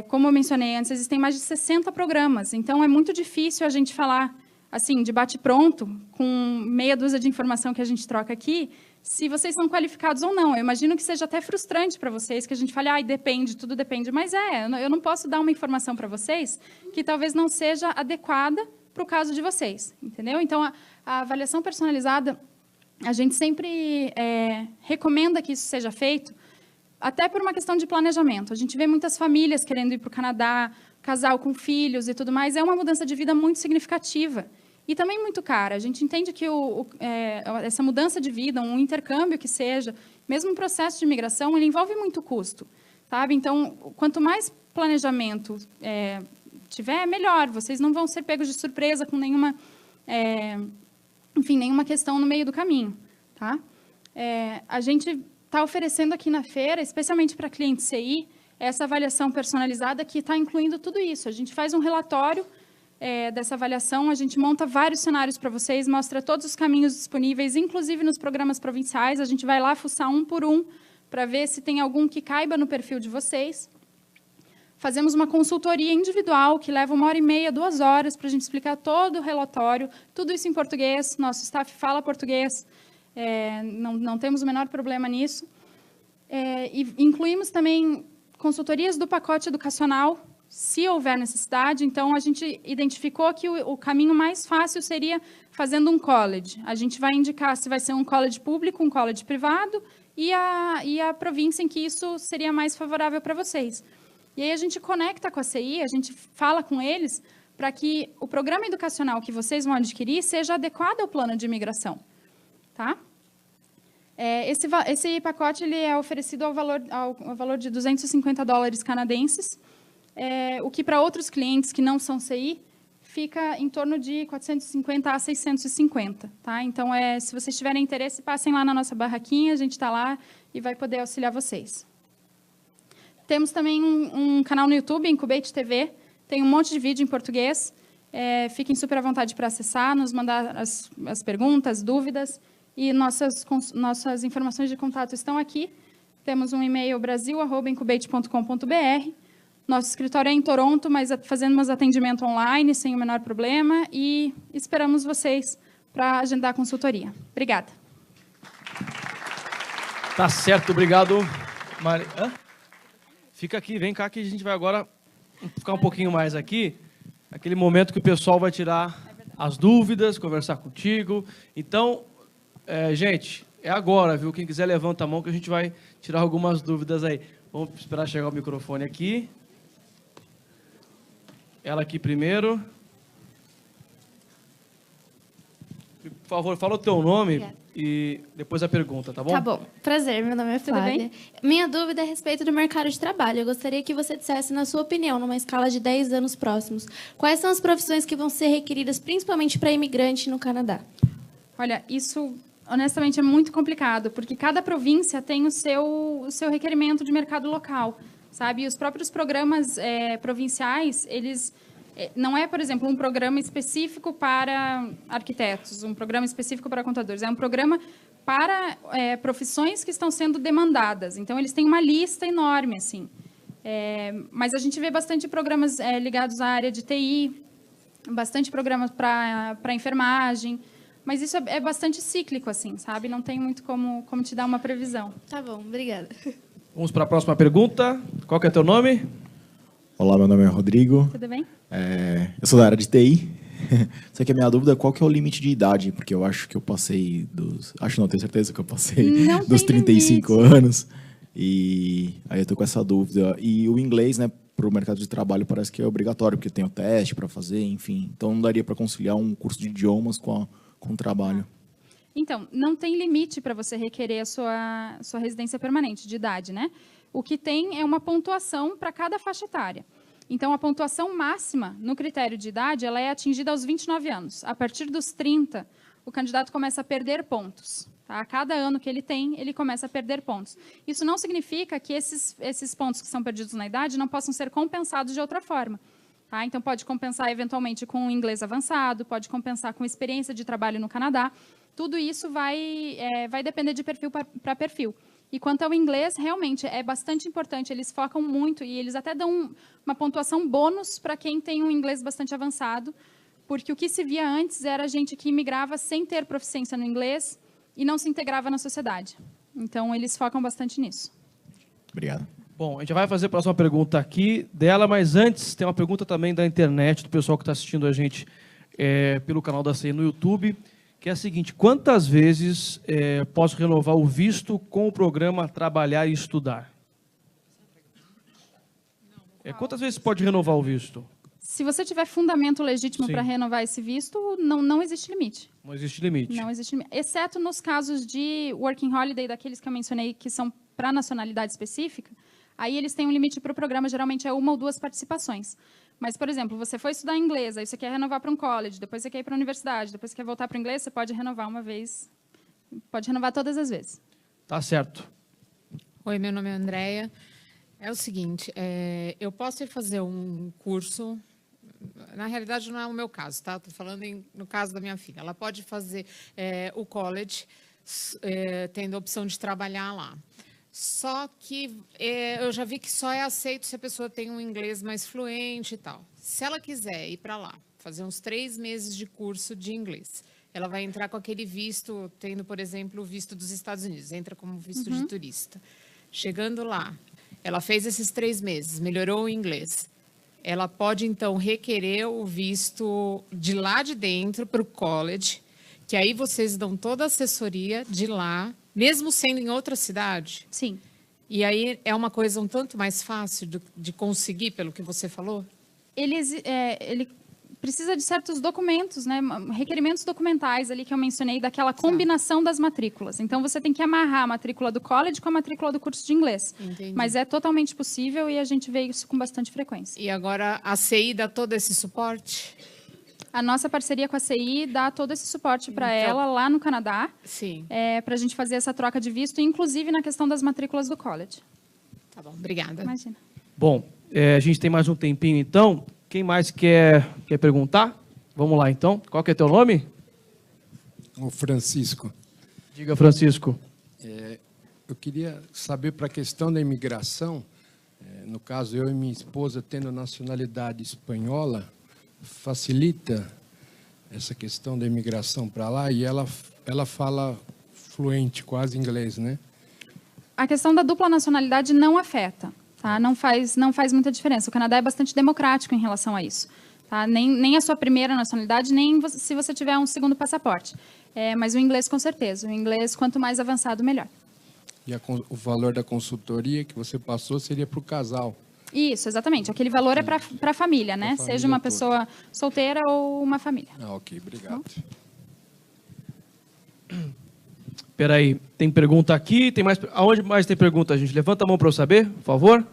Como eu mencionei antes, existem mais de 60 programas, então é muito difícil a gente falar assim, de bate-pronto, com meia dúzia de informação que a gente troca aqui, se vocês são qualificados ou não. Eu imagino que seja até frustrante para vocês, que a gente fale, depende, tudo depende, mas eu não posso dar uma informação para vocês que talvez não seja adequada para o caso de vocês, entendeu? Então, a avaliação personalizada, a gente sempre recomenda que isso seja feito, até por uma questão de planejamento. A gente vê muitas famílias querendo ir para o Canadá, casal com filhos e tudo mais. É uma mudança de vida muito significativa e também muito cara. A gente entende que essa mudança de vida, um intercâmbio que seja, mesmo um processo de imigração, ele envolve muito custo, sabe? Então, quanto mais planejamento tiver, melhor. Vocês não vão ser pegos de surpresa com nenhuma questão no meio do caminho, tá? A gente está oferecendo aqui na feira, especialmente para clientes CI, essa avaliação personalizada que está incluindo tudo isso. A gente faz um relatório dessa avaliação, a gente monta vários cenários para vocês, mostra todos os caminhos disponíveis, inclusive nos programas provinciais. A gente vai lá fuçar um por um para ver se tem algum que caiba no perfil de vocês. Fazemos uma consultoria individual que leva 1h30, 2 horas para a gente explicar todo o relatório, tudo isso em português. Nosso staff fala português, não temos o menor problema nisso. E incluímos também consultorias do pacote educacional, se houver necessidade. Então, a gente identificou que o caminho mais fácil seria fazendo um college. A gente vai indicar se vai ser um college público, um college privado, e a província em que isso seria mais favorável para vocês. E aí a gente conecta com a CI, a gente fala com eles para que o programa educacional que vocês vão adquirir seja adequado ao plano de imigração. Tá? Esse pacote ele é oferecido ao valor de $250 canadenses, o que para outros clientes que não são CI fica em torno de 450 a 650. Tá? Então, se vocês tiverem interesse, passem lá na nossa barraquinha, a gente está lá e vai poder auxiliar vocês. Temos também um canal no YouTube, Incubate TV, tem um monte de vídeo em português. Fiquem super à vontade para acessar, nos mandar as perguntas, dúvidas, e nossas informações de contato estão aqui. Temos um e-mail brasil@incubate.com.br. Nosso escritório é em Toronto, mas fazemos atendimento online, sem o menor problema, e esperamos vocês para agendar a consultoria. Obrigada. Tá certo, obrigado, Mari. Fica aqui, vem cá que a gente vai agora ficar um pouquinho mais aqui. Aquele momento que o pessoal vai tirar as dúvidas, conversar contigo. Então, gente, é agora, viu? Quem quiser levanta a mão que a gente vai tirar algumas dúvidas aí. Vamos esperar chegar o microfone aqui. Ela aqui primeiro. Por favor, fala o teu nome. Obrigada. E depois a pergunta, tá bom? Tá bom. Prazer, meu nome é Flávia. Tudo bem? Minha dúvida é a respeito do mercado de trabalho. Eu gostaria que você dissesse, na sua opinião, numa escala de 10 anos próximos, quais são as profissões que vão ser requeridas, principalmente para imigrante no Canadá? Olha, isso, honestamente, é muito complicado, porque cada província tem o seu requerimento de mercado local, sabe? E os próprios programas provinciais, eles... Não é, por exemplo, um programa específico para arquitetos, um programa específico para contadores. É um programa para profissões que estão sendo demandadas. Então, eles têm uma lista enorme, assim. Mas a gente vê bastante programas ligados à área de TI, bastante programas para enfermagem. Mas isso é bastante cíclico, assim, sabe? Não tem muito como te dar uma previsão. Tá bom, obrigada. Vamos para a próxima pergunta. Qual que é teu nome? Olá, meu nome é Rodrigo. Tudo bem? Eu sou da área de TI. Só que a minha dúvida é qual que é o limite de idade, porque eu acho que eu passei dos... Acho não, tenho certeza que eu passei dos 35 anos. E aí eu tô com essa dúvida. E o inglês, né, para o mercado de trabalho parece que é obrigatório, porque tem o teste para fazer, enfim. Então não daria para conciliar um curso de idiomas com o trabalho. Então, não tem limite para você requerer a sua residência permanente de idade, né? O que tem é uma pontuação para cada faixa etária. Então, a pontuação máxima no critério de idade ela é atingida aos 29 anos. A partir dos 30, o candidato começa a perder pontos. Tá? A cada ano que ele tem, ele começa a perder pontos. Isso não significa que esses pontos que são perdidos na idade não possam ser compensados de outra forma. Tá? Então, pode compensar, eventualmente, com inglês avançado, pode compensar com experiência de trabalho no Canadá. Tudo isso vai depender de perfil para perfil. E quanto ao inglês, realmente, é bastante importante. Eles focam muito e eles até dão uma pontuação bônus para quem tem um inglês bastante avançado, porque o que se via antes era gente que imigrava sem ter proficiência no inglês e não se integrava na sociedade. Então, eles focam bastante nisso. Obrigado. Bom, a gente vai fazer a próxima pergunta aqui dela, mas antes tem uma pergunta também da internet, do pessoal que está assistindo a gente pelo canal da CI no YouTube, que é a seguinte: quantas vezes posso renovar o visto com o programa Trabalhar e Estudar? Quantas vezes pode renovar o visto? Se você tiver fundamento legítimo para renovar esse visto, não existe limite. Não existe limite. Não existe limite. Exceto nos casos de working holiday, daqueles que eu mencionei, que são para nacionalidade específica, aí eles têm um limite para o programa, geralmente é 1 ou 2 participações. Mas, por exemplo, você foi estudar inglês, aí você quer renovar para um college, depois você quer ir para a universidade, depois você quer voltar para o inglês, você pode renovar uma vez, pode renovar todas as vezes. Tá certo. Oi, meu nome é Andréia. É o seguinte, eu posso ir fazer um curso, na realidade não é o meu caso, tá? Estou falando no caso da minha filha. Ela pode fazer o college, tendo a opção de trabalhar lá. Só que eu já vi que só é aceito se a pessoa tem um inglês mais fluente e tal. Se ela quiser ir para lá, fazer uns 3 meses de curso de inglês, ela vai entrar com aquele visto, tendo, por exemplo, o visto dos Estados Unidos, entra como visto de turista. Chegando lá, ela fez esses 3 meses, melhorou o inglês. Ela pode, então, requerer o visto de lá de dentro para o college, que aí vocês dão toda a assessoria de lá, mesmo sendo em outra cidade? Sim. E aí é uma coisa um tanto mais fácil de conseguir, pelo que você falou? Ele precisa de certos documentos, né, requerimentos documentais ali que eu mencionei, daquela combinação das matrículas. Então, você tem que amarrar a matrícula do college com a matrícula do curso de inglês. Entendi. Mas é totalmente possível e a gente vê isso com bastante frequência. E agora a CI dá todo esse suporte? A nossa parceria com a CI dá todo esse suporte para Então, ela lá no Canadá, sim. para a gente fazer essa troca de visto, inclusive na questão das matrículas do college. Tá bom, obrigada. Imagina. Bom, a gente tem mais um tempinho, então. Quem mais quer perguntar? Vamos lá, então. Qual que é teu nome? O Francisco. Diga, Francisco. Eu queria saber, para a questão da imigração, no caso, eu e minha esposa tendo nacionalidade espanhola, facilita essa questão da imigração para lá, e ela fala fluente, quase inglês, né? A questão da dupla nacionalidade não afeta, tá? Não faz muita diferença. O Canadá é bastante democrático em relação a isso, tá? Nem a sua primeira nacionalidade, nem se você tiver um segundo passaporte. Mas o inglês, com certeza. O inglês, quanto mais avançado, melhor. E o valor da consultoria que você passou seria para o casal? Isso, exatamente. Aquele valor é para a família, né? Pra família Seja uma toda. pessoa solteira ou uma família. Ok, obrigado. Espera aí, tem pergunta aqui, tem mais... Aonde mais tem pergunta, gente? Levanta a mão para eu saber, por favor.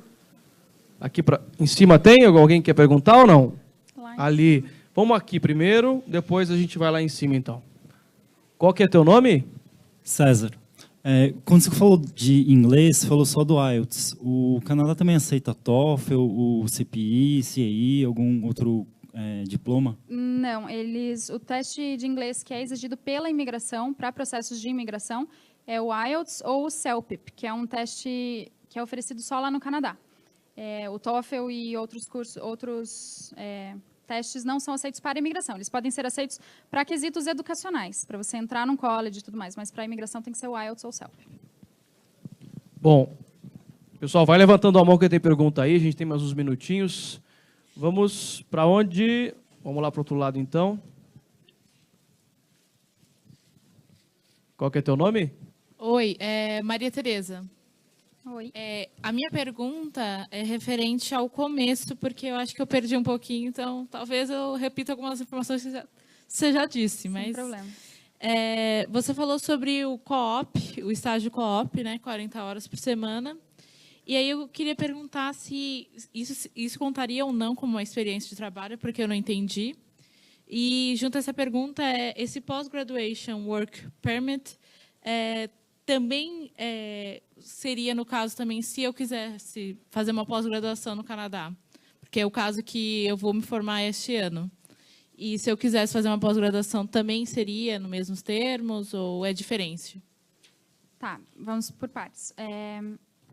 Aqui em cima tem? Alguém quer perguntar ou não? Lá. Ali. Vamos aqui primeiro, depois a gente vai lá em cima, então. Qual que é teu nome? César, quando você falou de inglês, falou só do IELTS. O Canadá também aceita TOEFL, o CPI, CAI, algum outro diploma? Não, o teste de inglês que é exigido pela imigração, para processos de imigração, é o IELTS ou o CELPIP, que é um teste que é oferecido só lá no Canadá. O TOEFL e outros testes não são aceitos para a imigração. Eles podem ser aceitos para quesitos educacionais, para você entrar num college e tudo mais, mas para a imigração tem que ser o IELTS ou o CELPIP. Bom, pessoal, vai levantando a mão que tem pergunta aí, a gente tem mais uns minutinhos. Vamos para onde? Vamos lá para o outro lado, então. Qual que é teu nome? Oi, Maria Tereza. Oi. A minha pergunta é referente ao começo, porque eu acho que eu perdi um pouquinho, então talvez eu repita algumas informações que você já disse. Sem problema. Você falou sobre o co-op, o estágio co-op, né, 40 horas por semana. E aí eu queria perguntar se isso contaria ou não como uma experiência de trabalho, porque eu não entendi. E junto a essa pergunta, esse Post-Graduation Work Permit também seria, no caso, também se eu quisesse fazer uma pós-graduação no Canadá, porque é o caso que eu vou me formar este ano. E se eu quisesse fazer uma pós-graduação, também seria nos mesmos termos ou é diferente? Tá, vamos por partes.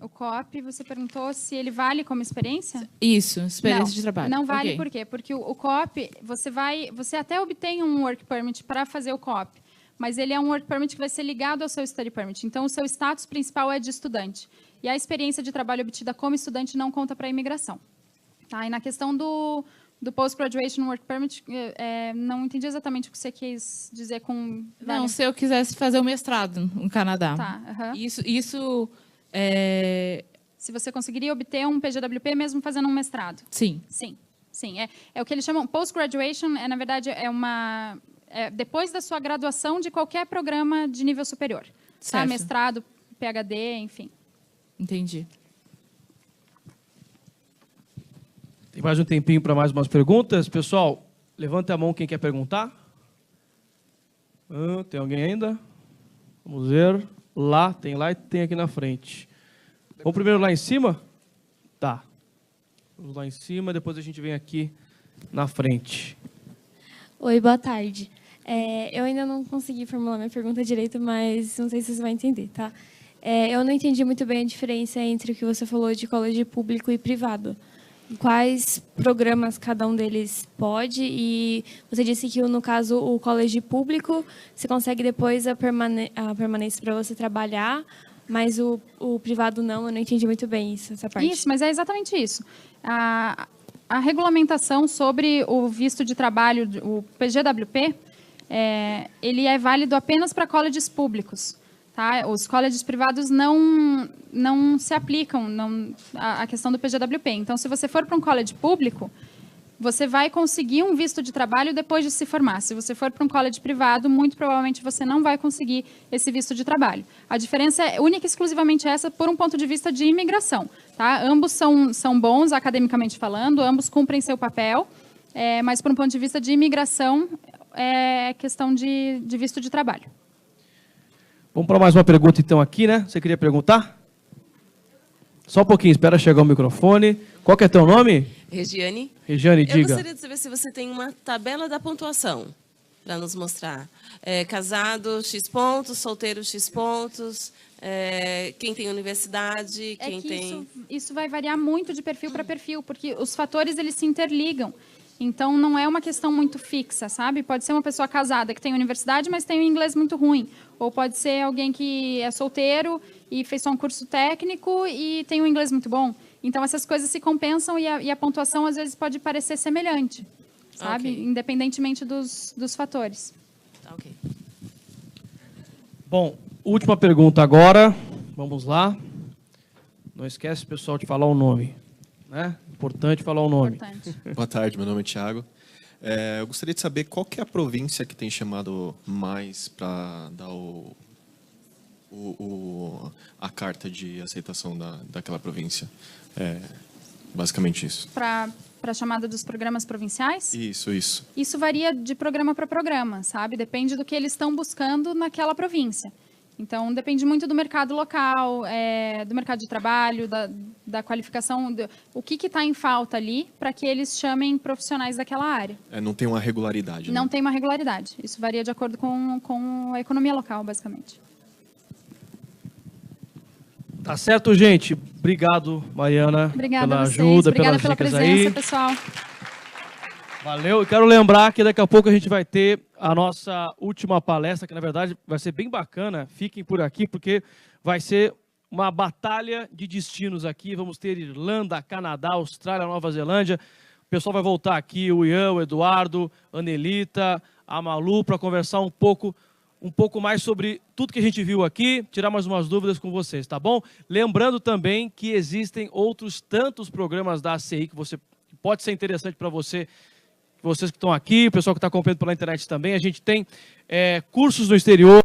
O co-op, você perguntou se ele vale como experiência? Isso, experiência de trabalho. Não vale, Ok. por quê? Porque o co-op, você até obtém um work permit para fazer o co-op, mas ele é um work permit que vai ser ligado ao seu study permit. Então, o seu status principal é de estudante. E a experiência de trabalho obtida como estudante não conta para a imigração. Tá? E na questão do Post-Graduation Work Permit, não entendi exatamente o que você quis dizer com... Não, se eu quisesse fazer o mestrado no Canadá. Tá, aham. Isso Se você conseguiria obter um PGWP mesmo fazendo um mestrado. sim. Sim. É o que eles chamam... Post-graduation, na verdade, depois da sua graduação de qualquer programa de nível superior. Tá? Certo. Mestrado, PhD, enfim. Entendi. Tem mais um tempinho para mais umas perguntas. Pessoal, levanta a mão quem quer perguntar. Tem alguém ainda? Vamos ver. Lá, tem lá e tem aqui na frente. Vamos primeiro lá em cima? Tá. Vamos lá em cima, depois a gente vem aqui na frente. Oi, boa tarde. Eu ainda não consegui formular minha pergunta direito, mas não sei se você vai entender, tá? Eu não entendi muito bem a diferença entre o que você falou de colégio público e privado. Quais programas cada um deles pode? E você disse que, no caso, o colégio público, você consegue depois a permanência para você trabalhar, mas o privado não. Eu não entendi muito bem essa parte. Isso, mas é exatamente isso. A regulamentação sobre o visto de trabalho, o PGWP, ele é válido apenas para colleges públicos. Tá? Os colleges privados não se aplicam à questão do PGWP. Então, se você for para um college público, você vai conseguir um visto de trabalho depois de se formar. Se você for para um college privado, muito provavelmente você não vai conseguir esse visto de trabalho. A diferença é única e exclusivamente essa por um ponto de vista de imigração. Tá? Ambos são bons, academicamente falando, ambos cumprem seu papel, mas por um ponto de vista de imigração, é questão de visto de trabalho. Vamos para mais uma pergunta, então, aqui, né? Você queria perguntar? Só um pouquinho, espera chegar o microfone. Qual que é teu nome? Regiane. Regiane, diga. Eu gostaria de saber se você tem uma tabela da pontuação para nos mostrar. Casado, X pontos, solteiro, X pontos, quem tem universidade, quem tem... Isso vai variar muito de perfil para perfil, porque os fatores eles se interligam. Então, não é uma questão muito fixa, sabe? Pode ser uma pessoa casada que tem universidade, mas tem um inglês muito ruim. Ou pode ser alguém que é solteiro e fez só um curso técnico e tem um inglês muito bom. Então, essas coisas se compensam e a pontuação, às vezes, pode parecer semelhante, sabe? Okay. Independentemente dos fatores. Ok. Bom, última pergunta agora. Vamos lá. Não esquece, pessoal, de falar o nome. Né? Importante falar o nome. Importante. Boa tarde, meu nome é Thiago. Eu gostaria de saber qual que é a província que tem chamado mais para dar a carta de aceitação daquela província. Basicamente isso. Para a chamada dos programas provinciais? Isso. Isso varia de programa para programa, sabe? Depende do que eles estão buscando naquela província. Então, depende muito do mercado local, do mercado de trabalho, da qualificação, o que está em falta ali para que eles chamem profissionais daquela área. Não tem uma regularidade, Não né? tem uma regularidade. Isso varia de acordo com a economia local, basicamente. Tá certo, gente? Obrigado, Mariana, Obrigada pela a vocês. ajuda, Obrigada pelas pela dicas presença, aí. pessoal. Valeu. E quero lembrar que daqui a pouco a gente vai ter a nossa última palestra, que na verdade vai ser bem bacana. Fiquem por aqui, porque vai ser uma batalha de destinos aqui. Vamos ter Irlanda, Canadá, Austrália, Nova Zelândia. O pessoal vai voltar aqui, o Ian, o Eduardo, a Anelita, a Malu, para conversar um pouco mais sobre tudo que a gente viu aqui, tirar mais umas dúvidas com vocês, tá bom? Lembrando também que existem outros tantos programas da ACI que pode ser interessante para vocês que estão aqui, o pessoal que está acompanhando pela internet também. A gente tem cursos no exterior,